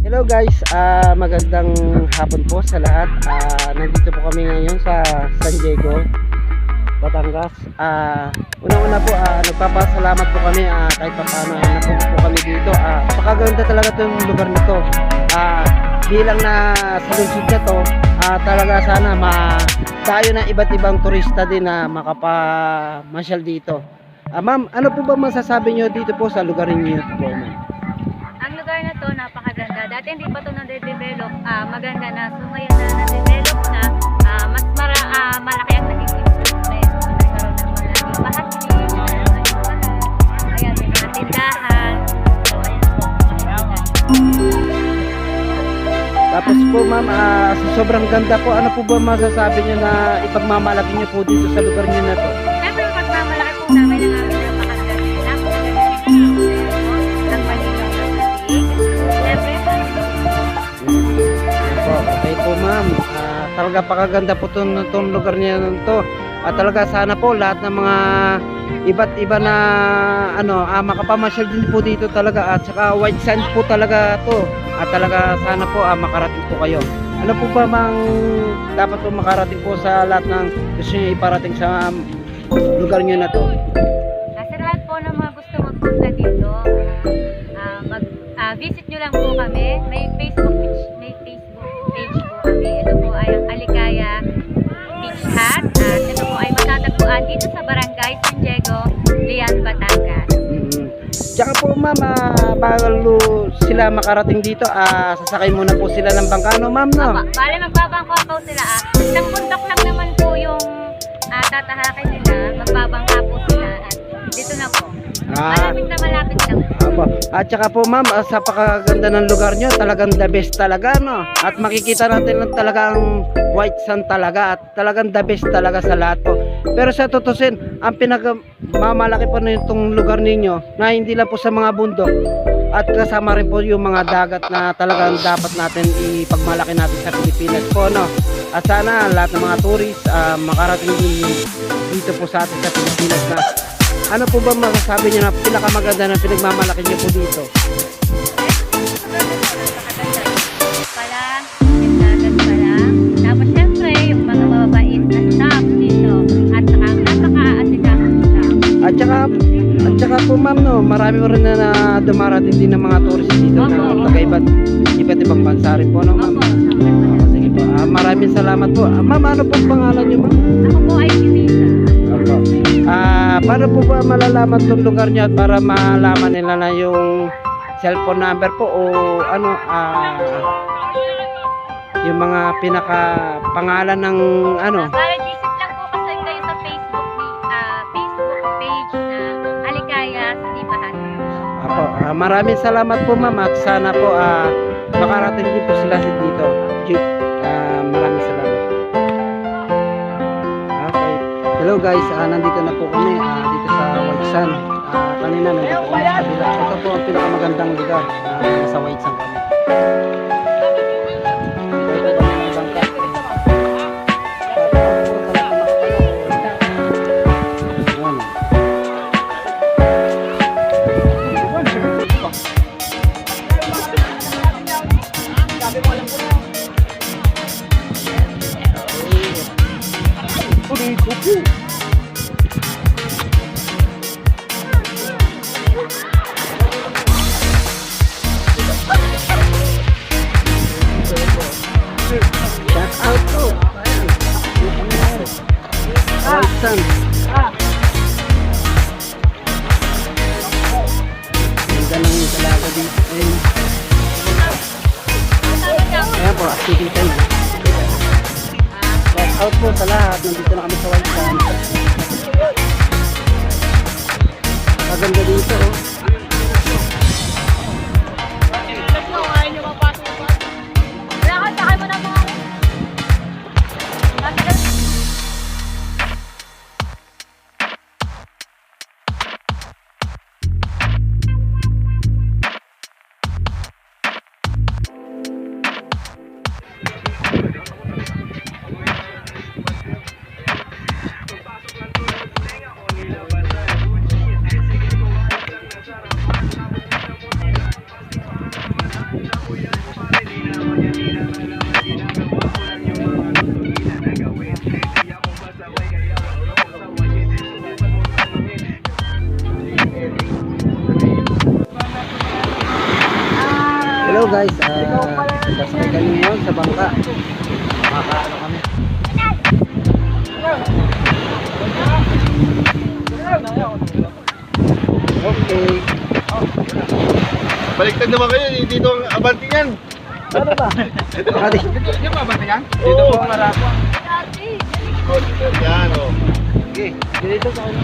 Hello guys, magandang hapon po sa lahat. Nandito po kami ngayon sa San Diego, Batangas. Una-una po, nagpapasalamat po kami kahit paano napunta po kami dito. Napakaganda talaga itong lugar na to. Bilang na sa lungsod na to, talaga sana tayo na iba't ibang turista din na makapamasyal dito. Ma'am, ano po ba masasabi nyo dito po sa lugar niyo po, ma'am? Ang lugar na to napakaganda. Dati hindi pa to na-develop. Maganda na. So ngayon na na-develop na, mas malaki ang naging improvement. Nagkaroon ng mga bahagi, ayan, may mga tindahan. So ayan po. Tapos po ma'am, sa sobrang ganda po, ano po ba masasabi nyo na ipagmamalaki nyo po dito sa lugar nyo na to? Siyempre pagmamalaki po namin ang aming napakaganda. Okay po ma'am, talaga pakaganda po itong lugar niya to. Talaga sana po lahat ng mga iba't iba na makapamasyal din po dito talaga, at saka white sand po talaga to. Talaga sana po makarating po kayo. Ano po ba mang dapat po makarating po sa lahat ng gusto niyo iparating sa lugar niyo na to? Sa lahat po ng mga gusto magpunta dito, visit nyo lang po kami. May Facebook page po kami. Ito po ay ang Alikaya Beach Hut. Ito po ay matatagpuan dito sa Barangay San Diego, Lian, Batangas. Tsaka po ma'am, bago sila makarating dito, sasakay muna po sila ng bangkano ma'am, no? Bale magbabangka po sila. Isang bundok lang naman po yung tatahakin nila. Magbabangka po sila at dito na po. Malapit na malapit lang. At saka po ma'am, sa pakaganda ng lugar nyo, talagang the best talaga, no? At makikita natin lang talagang white sand talaga, at talagang the best talaga sa lahat po. Pero sa tutusin, ang pinagmamalaki po na itong lugar ninyo, na hindi lang po sa mga bundok, at kasama rin po yung mga dagat na talagang dapat natin ipagmalaki natin sa Pilipinas po, no? At sana lahat ng mga tourist makarating din dito po sa atin sa Pilipinas na. Ano po ba masasabi niyo na pinakamaganda na pinagmamalaki niyo po dito? Tapos syempre yung mga mababait na staff dito at saka napaka-asikaso staff. At saka po ma'am, no, marami mo rin na dumarating din ng mga tourist dito na iba't ibang bansa rin po, no ma'am? Sige po, maraming salamat po. Ma'am, ano po pangalan niyo ma'am? Ako po ay Sinisa. Paano po ba malalaman itong lugar nyo, at para malaman nila na yung cellphone number po o yung mga pinaka pangalan ng Para visit lang po kasi kayo sa Facebook page na Alikaya Sipahan. Maraming salamat po ma'am, at sana po makarating din po sila dito. Maraming salamat. Hello guys, nandito na po kami dito sa White Sand. Kanina nandito kami sa kabila. Ito po ang pinakamagandang lugar sa White Sand kami. Ganda ng talaga dito. Ayan po, activity time. Shout out po sa lahat. Nandito na kami sa White Sand. Maganda dito, oh. guys, sasakay kami ngayon sa bangka. Makakaano kami. Okay. Baliktad naman kayo, dito ang abante yan. Ano ba? Adi. Dito po ang marako. Yan o. Okay, dito sa ano.